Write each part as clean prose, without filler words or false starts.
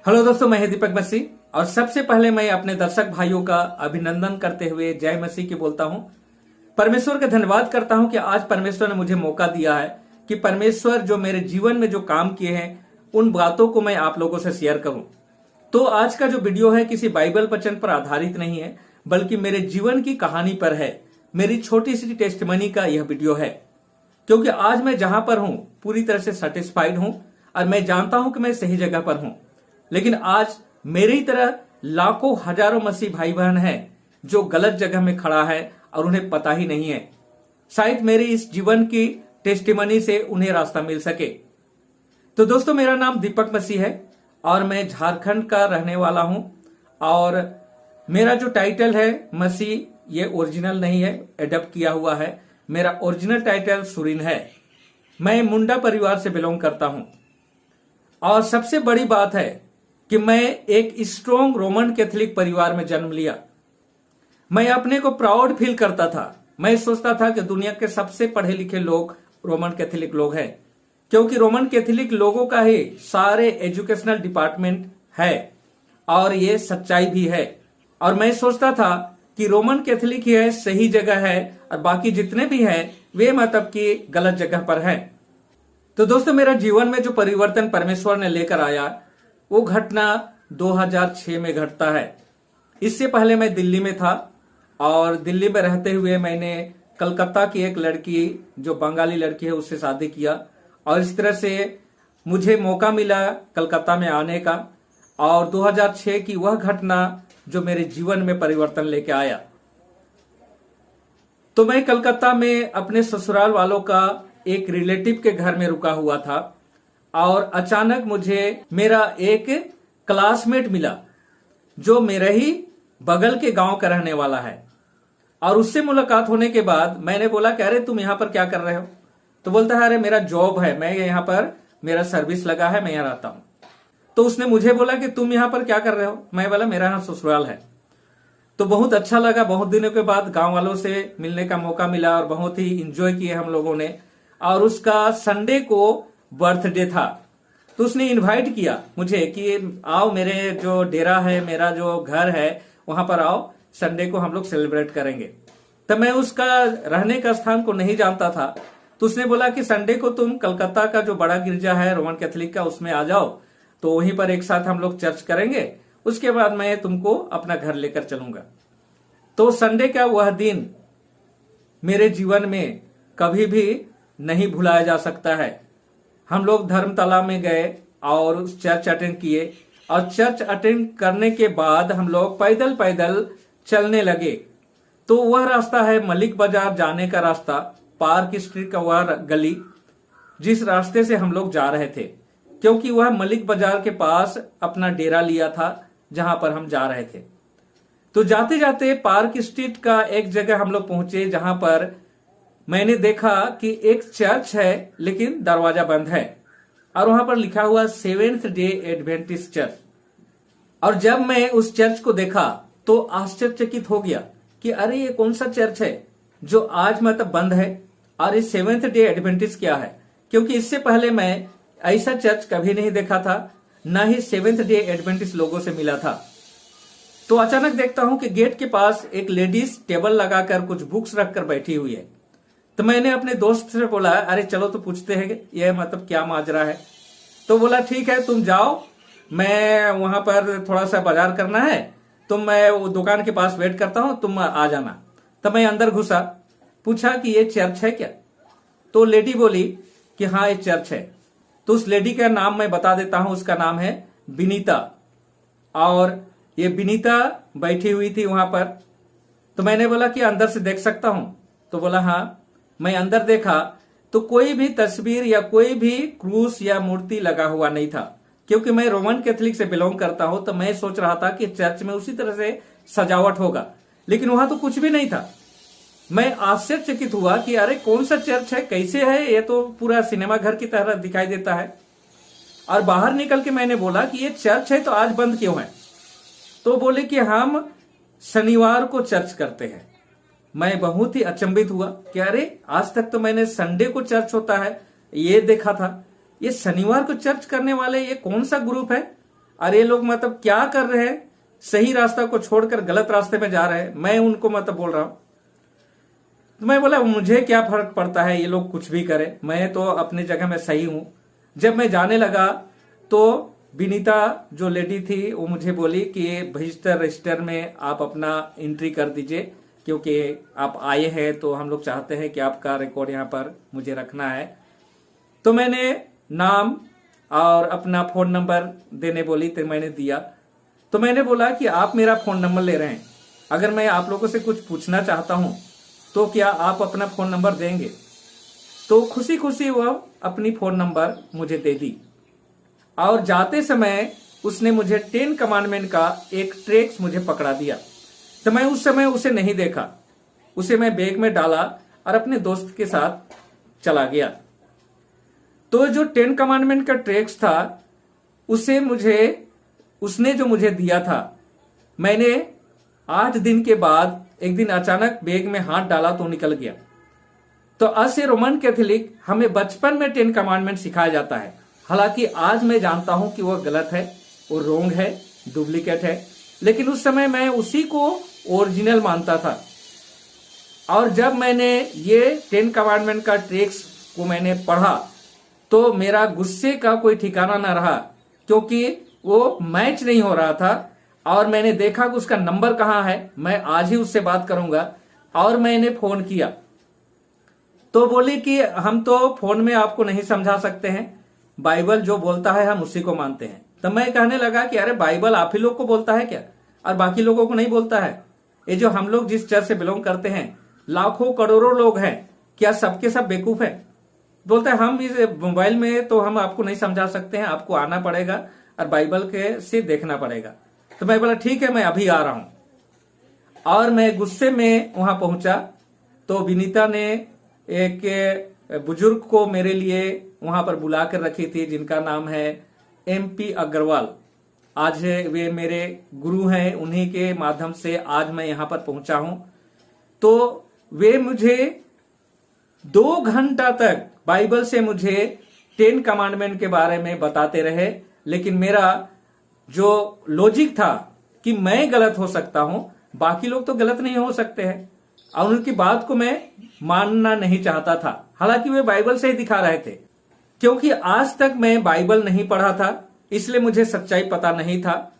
Hello दोस्तों, मैं दीपक मसीह और सबसे पहले मैं अपने दर्शक भाइयों का अभिनंदन करते हुए जय मसीह की बोलता हूं। परमेश्वर का धन्यवाद करता हूं कि आज परमेश्वर ने मुझे मौका दिया है कि परमेश्वर जो मेरे जीवन में जो काम किए हैं उन बातों को मैं आप लोगों से शेयर करूं। तो आज का जो वीडियो है किसी बाइबल वचन पर आधारित नहीं है, बल्कि मेरे जीवन की कहानी पर है। मेरी छोटी सी टेस्टमनी का यह वीडियो है, क्योंकि आज मैं जहां पर हूं पूरी तरह से सेटिस्फाइड हूं और मैं जानता हूं कि मैं सही जगह पर हूं। लेकिन आज मेरी तरह लाखों हजारों मसीह भाई बहन हैं जो गलत जगह में खड़ा है और उन्हें पता ही नहीं है। शायद मेरी इस जीवन की टेस्टिमनी से उन्हें रास्ता मिल सके। तो दोस्तों, मेरा नाम दीपक मसीह है और मैं झारखंड का रहने वाला हूं। और मेरा जो टाइटल है मसीह, ये ओरिजिनल नहीं है, एडप्ट किया हुआ है। मेरा ओरिजिनल टाइटल सुरीन है। मैं मुंडा परिवार से बिलोंग करता हूं और सबसे बड़ी बात है कि मैं एक स्ट्रॉन्ग रोमन कैथोलिक परिवार में जन्म लिया। मैं अपने को प्राउड फील करता था। मैं सोचता था कि दुनिया के सबसे पढ़े लिखे लोग रोमन कैथोलिक लोग हैं, क्योंकि रोमन कैथोलिक लोगों का ही सारे एजुकेशनल डिपार्टमेंट है और ये सच्चाई भी है। और मैं सोचता था कि रोमन कैथोलिक ही है, सही जगह है, और बाकी जितने भी हैं वे मतलब कि गलत जगह पर हैं। तो दोस्तों, मेरा जीवन में जो परिवर्तन परमेश्वर ने लेकर आया वो घटना 2006 में घटता है। इससे पहले मैं दिल्ली में था और दिल्ली में रहते हुए मैंने कलकत्ता की एक लड़की, जो बंगाली लड़की है, उससे शादी किया। और इस तरह से मुझे मौका मिला कलकत्ता में आने का, और 2006 की वह घटना जो मेरे जीवन में परिवर्तन लेके आया। तो मैं कलकत्ता में अपने ससुराल वालों का एक रिलेटिव के घर में रुका हुआ था और अचानक मुझे मेरा एक क्लासमेट मिला जो मेरे ही बगल के गांव का रहने वाला है। और उससे मुलाकात होने के बाद मैंने बोला कि अरे तुम यहां पर क्या कर रहे हो? तो बोलता है अरे मेरा जॉब है, मैं यहां पर, मेरा सर्विस लगा है, मैं यहां रहता हूं। तो उसने मुझे बोला कि तुम यहां पर क्या कर रहे हो? मैं बोला मेरा यहां ससुराल है। तो बहुत अच्छा लगा। बहुत दिनों के बाद गांव वालों से मिलने का मौका मिला और बहुत ही इंजॉय किए हम लोगों ने। और उसका संडे को बर्थडे था, तो उसने इनवाइट किया मुझे कि आओ, मेरे जो डेरा है, मेरा जो घर है, वहां पर आओ, संडे को हम लोग सेलिब्रेट करेंगे। तब मैं उसका रहने का स्थान को नहीं जानता था। तो उसने बोला कि संडे को तुम कलकत्ता का जो बड़ा गिरजा है रोमन कैथोलिक का, उसमें आ जाओ, तो वहीं पर एक साथ हम लोग चर्च करेंगे, उसके बाद मैं तुमको अपना घर लेकर चलूंगा। तो संडे का वह दिन मेरे जीवन में कभी भी नहीं भुलाया जा सकता है। हम लोग धर्मतला में गए और उस चर्च अटेंड किए, और चर्च अटेंड करने के बाद हम लोग पैदल पैदल चलने लगे। तो वह रास्ता है मलिक बाजार जाने का रास्ता, पार्क स्ट्रीट का वह गली, जिस रास्ते से हम लोग जा रहे थे, क्योंकि वह मलिक बाजार के पास अपना डेरा लिया था जहां पर हम जा रहे थे। तो जाते जाते पार्क स्ट्रीट का एक जगह हम लोग पहुंचे जहां पर मैंने देखा कि एक चर्च है लेकिन दरवाजा बंद है, और वहां पर लिखा हुआ सेवेंथ डे एडवेंटिस्ट चर्च। और जब मैं उस चर्च को देखा तो आश्चर्यचकित हो गया कि अरे ये कौन सा चर्च है जो आज मतलब बंद है, और ये सेवेंथ डे एडवेंटिस्ट क्या है? क्योंकि इससे पहले मैं ऐसा चर्च कभी नहीं देखा था, न ही सेवेंथ डे एडवेंटिस्ट लोगों से मिला था। तो अचानक देखता हूं कि गेट के पास एक लेडीज टेबल लगाकर कुछ बुक्स रखकर बैठी हुई है। तो मैंने अपने दोस्त से बोला अरे चलो तो पूछते हैं ये मतलब क्या माजरा है। तो बोला ठीक है, तुम जाओ, मैं वहां पर थोड़ा सा बाजार करना है, तो मैं वो दुकान के पास वेट करता हूं, तुम आ जाना। तो मैं अंदर घुसा, पूछा कि ये चर्च है क्या? तो लेडी बोली कि हाँ ये चर्च है। तो उस लेडी का नाम मैं बता देता हूं, उसका नाम है विनीता। और ये विनीता बैठी हुई थी वहां पर। तो मैंने बोला कि अंदर से देख सकता हूं? तो बोला हाँ। मैं अंदर देखा तो कोई भी तस्वीर या कोई भी क्रूस या मूर्ति लगा हुआ नहीं था, क्योंकि मैं रोमन कैथोलिक से बिलोंग करता हूं। तो मैं सोच रहा था कि चर्च में उसी तरह से सजावट होगा, लेकिन वहां तो कुछ भी नहीं था। मैं आश्चर्यचकित हुआ कि अरे कौन सा चर्च है, कैसे है, ये तो पूरा सिनेमा घर की तरह दिखाई देता है। और बाहर निकल के मैंने बोला कि ये चर्च है तो आज बंद क्यों है? तो बोले कि हम शनिवार को चर्च करते हैं। मैं बहुत ही अचंभित हुआ कि अरे आज तक तो मैंने संडे को चर्च होता है ये देखा था, ये शनिवार को चर्च करने वाले ये कौन सा ग्रुप है? अरे ये लोग मतलब क्या कर रहे हैं, सही रास्ता को छोड़कर गलत रास्ते में जा रहे हैं। मैं उनको मतलब बोल रहा हूं, तो मैं बोला मुझे क्या फर्क पड़ता है, ये लोग कुछ भी करें, मैं तो अपनी जगह में सही हूं। जब मैं जाने लगा तो विनीता जो लेडी थी वो मुझे बोली कि विजिटर रजिस्टर में आप अपना एंट्री कर दीजिए, क्योंकि आप आए हैं तो हम लोग चाहते हैं कि आपका रिकॉर्ड यहाँ पर मुझे रखना है। तो मैंने नाम और अपना फोन नंबर देने बोली तो मैंने दिया। तो मैंने बोला कि आप मेरा फोन नंबर ले रहे हैं, अगर मैं आप लोगों से कुछ पूछना चाहता हूं तो क्या आप अपना फोन नंबर देंगे? तो खुशी खुशी वह अपनी फोन नंबर मुझे दे दी। और जाते समय उसने मुझे 10 कमांडमेंट का एक ट्रेक्स मुझे पकड़ा दिया। तो मैं उस समय उसे नहीं देखा, उसे मैं बैग में डाला और अपने दोस्त के साथ चला गया। तो जो 10 कमांडमेंट का ट्रेक्स था उसने जो मुझे दिया था, मैंने 8 दिन के बाद एक दिन अचानक बैग में हाथ डाला तो निकल गया। तो आज रोमन कैथोलिक हमें बचपन में 10 कमांडमेंट सिखाया जाता है। हालांकि आज मैं जानता हूं कि वह गलत है, वो रोंग है, डुप्लीकेट है, लेकिन उस समय मैं उसी को ओरिजिनल मानता था। और जब मैंने ये 10 कमांडमेंट का ट्रेक्स को मैंने पढ़ा तो मेरा गुस्से का कोई ठिकाना ना रहा, क्योंकि वो मैच नहीं हो रहा था। और मैंने देखा कि उसका नंबर कहां है, मैं आज ही उससे बात करूंगा। और मैंने फोन किया तो बोली कि हम तो फोन में आपको नहीं समझा सकते हैं, बाइबल जो बोलता है हम उसी को मानते हैं। तब मैं कहने लगा कि अरे बाइबल आप ही लोग को बोलता है क्या, और बाकी लोगों को नहीं बोलता है? ये जो हम लोग जिस चर्च से बिलोंग करते हैं, लाखों करोड़ों लोग हैं, क्या सबके सब बेवकूफ हैं? बोलता है हम इस मोबाइल में तो हम आपको नहीं समझा सकते हैं, आपको आना पड़ेगा और बाइबल के से देखना पड़ेगा। तो मैं बोला ठीक है, मैं अभी आ रहा हूं। और मैं गुस्से में वहां पहुंचा तो विनीता ने एक बुजुर्ग को मेरे लिए वहां पर बुला कर रखी थी, जिनका नाम है MP अग्रवाल। आज वे मेरे गुरु हैं, उन्हीं के माध्यम से आज मैं यहां पर पहुंचा हूं। तो वे मुझे 2 घंटा तक बाइबल से मुझे 10 कमांडमेंट के बारे में बताते रहे, लेकिन मेरा जो लॉजिक था कि मैं गलत हो सकता हूं, बाकी लोग तो गलत नहीं हो सकते हैं, और उनकी बात को मैं मानना नहीं चाहता था। हालांकि वे बाइबल से ही दिखा रहे थे, क्योंकि आज तक मैं बाइबल नहीं पढ़ा था, इसलिए मुझे सच्चाई पता नहीं था।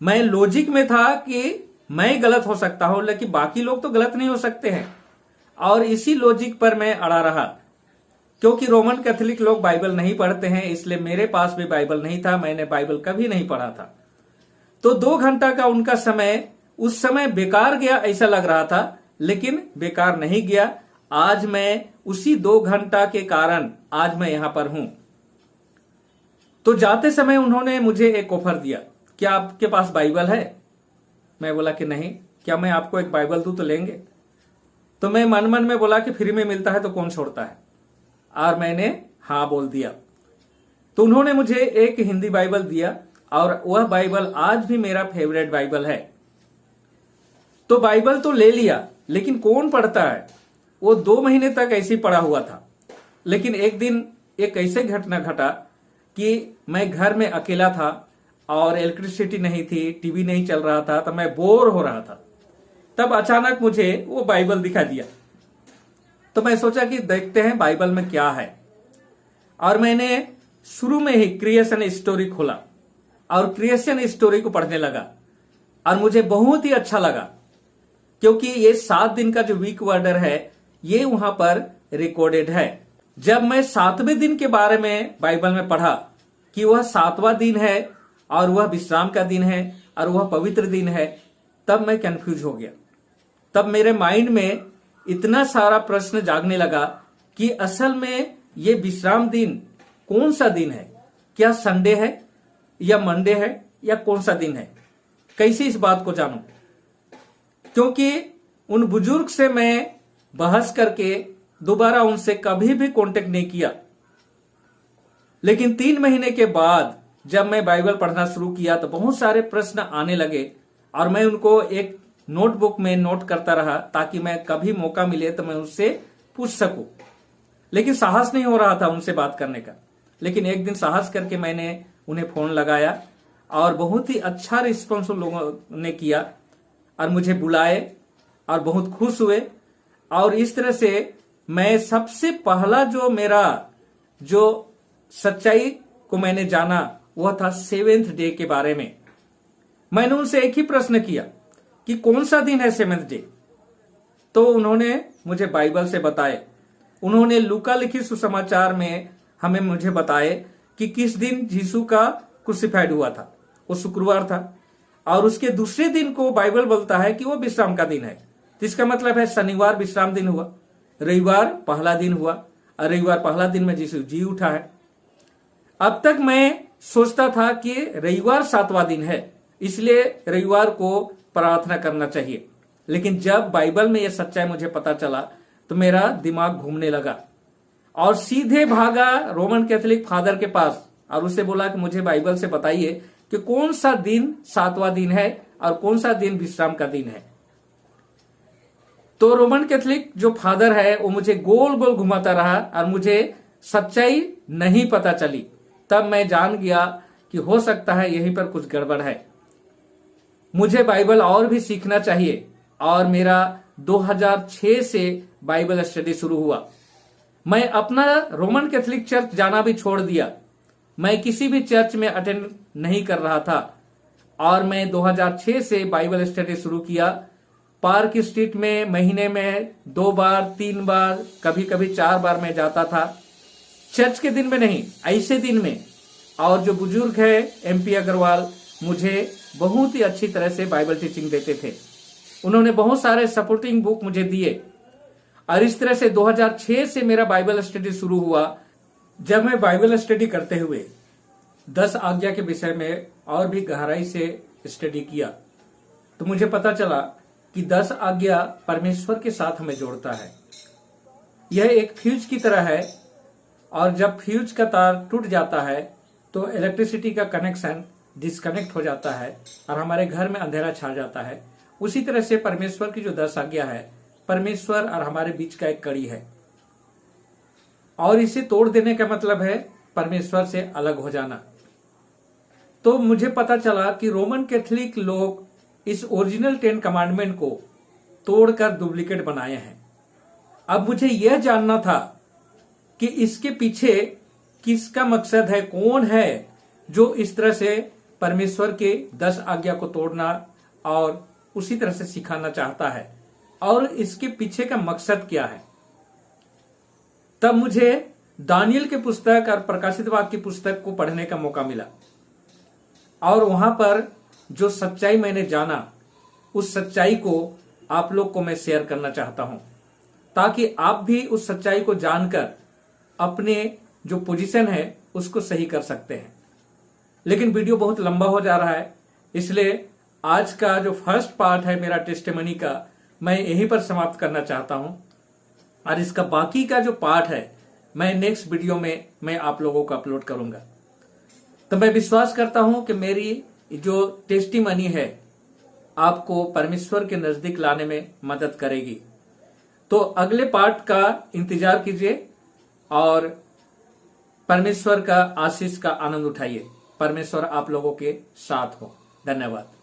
मैं लॉजिक में था कि मैं गलत हो सकता हूं, लेकिन बाकी लोग तो गलत नहीं हो सकते हैं। और इसी लॉजिक पर मैं अड़ा रहा, क्योंकि रोमन कैथोलिक लोग बाइबल नहीं पढ़ते हैं, इसलिए मेरे पास भी बाइबल नहीं था, मैंने बाइबल कभी नहीं पढ़ा था। तो 2 घंटा का उनका समय उस समय बेकार गया ऐसा लग रहा था, लेकिन बेकार नहीं गया। आज मैं उसी 2 घंटा के कारण आज मैं यहां पर हूं। तो जाते समय उन्होंने मुझे एक ऑफर दिया, क्या आपके पास बाइबल है? मैं बोला कि नहीं। क्या मैं आपको एक बाइबल दूं तो लेंगे? तो मैं मन मन में बोला कि फ्री में मिलता है तो कौन छोड़ता है, और मैंने हाँ बोल दिया। तो उन्होंने मुझे एक हिंदी बाइबल दिया, और वह बाइबल आज भी मेरा फेवरेट बाइबल है। तो बाइबल तो ले लिया, लेकिन कौन पढ़ता है? वो 2 महीने तक ऐसे ही पड़ा हुआ था। लेकिन एक दिन एक ऐसे घटना घटा कि मैं घर में अकेला था और इलेक्ट्रिसिटी नहीं थी, टीवी नहीं चल रहा था, तो मैं बोर हो रहा था। तब अचानक मुझे वो बाइबल दिखा दिया। तो मैं सोचा कि देखते हैं बाइबल में क्या है। और मैंने शुरू में ही क्रिएशन स्टोरी खोला और क्रिएशन स्टोरी को पढ़ने लगा, और मुझे बहुत ही अच्छा लगा, क्योंकि ये 7 दिन का जो वीक ऑर्डर है ये वहां पर रिकॉर्डेड है। जब मैं 7वें दिन के बारे में बाइबल में पढ़ा कि वह 7वां दिन है और वह विश्राम का दिन है और वह पवित्र दिन है, तब मैं कंफ्यूज हो गया। तब मेरे माइंड में इतना सारा प्रश्न जागने लगा कि असल में ये विश्राम दिन कौन सा दिन है? क्या संडे है या मंडे है या कौन सा दिन है? कैसे इस बात को जानूं? क्योंकि उन बुजुर्ग से मैं बहस करके दोबारा उनसे कभी भी कांटेक्ट नहीं किया। लेकिन 3 महीने के बाद जब मैं बाइबल पढ़ना शुरू किया तो बहुत सारे प्रश्न आने लगे, और मैं उनको एक नोटबुक में नोट करता रहा, ताकि मैं कभी मौका मिले तो मैं उससे पूछ सकूं। लेकिन साहस नहीं हो रहा था उनसे बात करने का। लेकिन एक दिन साहस करके मैंने उन्हें फोन लगाया और बहुत ही अच्छा रिस्पॉन्स उन लोगों ने किया और मुझे बुलाए और बहुत खुश हुए। और इस तरह से मैं सबसे पहला जो मेरा जो सच्चाई को मैंने जाना वह था 7th डे के बारे में। मैंने उनसे एक ही प्रश्न किया कि कौन सा दिन है 7th डे। तो उन्होंने मुझे बाइबल से बताए। उन्होंने लूका लिखित सुसमाचार में मुझे बताए कि किस दिन यीशु का क्रूसिफाइड हुआ था, वो शुक्रवार था। और उसके दूसरे दिन को बाइबल बोलता है कि वो विश्राम का दिन है। तो इसका मतलब है शनिवार विश्राम दिन हुआ, रविवार पहला दिन हुआ और रविवार पहला दिन में यीशु जी उठा है। अब तक मैं सोचता था कि रविवार 7वां दिन है, इसलिए रविवार को प्रार्थना करना चाहिए। लेकिन जब बाइबल में यह सच्चाई मुझे पता चला तो मेरा दिमाग घूमने लगा और सीधे भागा रोमन कैथोलिक फादर के पास और उससे बोला कि मुझे बाइबल से बताइए कि कौन सा दिन 7वां दिन है और कौन सा दिन विश्राम का दिन है। तो रोमन कैथोलिक जो फादर है वो मुझे गोल गोल घुमाता रहा और मुझे सच्चाई नहीं पता चली। तब मैं जान गया कि हो सकता है यहीं पर कुछ गड़बड़ है, मुझे बाइबल और भी सीखना चाहिए। और मेरा 2006 से बाइबल स्टडी शुरू हुआ। मैं अपना रोमन कैथोलिक चर्च जाना भी छोड़ दिया। मैं किसी भी चर्च में अटेंड नहीं कर रहा था और मैं 2006 से बाइबल स्टडी शुरू किया। पार्क स्ट्रीट में महीने में 2 बार 3 बार कभी कभी 4 बार मैं जाता था। चर्च के दिन में नहीं, ऐसे दिन में। और जो बुजुर्ग है MP अग्रवाल मुझे बहुत ही अच्छी तरह से बाइबल टीचिंग देते थे। उन्होंने बहुत सारे सपोर्टिंग बुक मुझे दिए और इस तरह से 2006 से मेरा बाइबल स्टडी शुरू हुआ। जब मैं बाइबल स्टडी करते हुए 10 आज्ञा के विषय में और भी गहराई से स्टडी किया तो मुझे पता चला कि 10 आज्ञा परमेश्वर के साथ हमें जोड़ता है। यह एक फ्यूज की तरह है और जब फ्यूज का तार टूट जाता है तो इलेक्ट्रिसिटी का कनेक्शन डिस्कनेक्ट हो जाता है और हमारे घर में अंधेरा छा जाता है। उसी तरह से परमेश्वर की जो 10 आज्ञा है परमेश्वर और हमारे बीच का एक कड़ी है और इसे तोड़ देने का मतलब है परमेश्वर से अलग हो जाना। तो मुझे पता चला कि रोमन कैथोलिक लोग इस ओरिजिनल 10 कमांडमेंट को तोड़कर डुप्लीकेट बनाए हैं। अब मुझे यह जानना था कि इसके पीछे किसका मकसद है, कौन है जो इस तरह से परमेश्वर के 10 आज्ञा को तोड़ना और उसी तरह से सिखाना चाहता है और इसके पीछे का मकसद क्या है। तब मुझे दानियल के पुस्तक और प्रकाशित वाक्य की पुस्तक को पढ़ने का मौका मिला और वहां पर जो सच्चाई मैंने जाना उस सच्चाई को आप लोग को मैं शेयर करना चाहता हूं ताकि आप भी उस सच्चाई को जानकर अपने जो पोजीशन है उसको सही कर सकते हैं। लेकिन वीडियो बहुत लंबा हो जा रहा है, इसलिए आज का जो फर्स्ट पार्ट है मेरा टेस्टिमनी का मैं यहीं पर समाप्त करना चाहता हूं और इसका बाकी का जो पार्ट है मैं नेक्स्ट वीडियो में मैं आप लोगों को अपलोड करूंगा। तो मैं विश्वास करता हूं कि मेरी जो टेस्टिमनी है आपको परमेश्वर के नजदीक लाने में मदद करेगी। तो अगले पार्ट का इंतजार कीजिए और परमेश्वर का आशीष का आनंद उठाइए। परमेश्वर आप लोगों के साथ हो। धन्यवाद।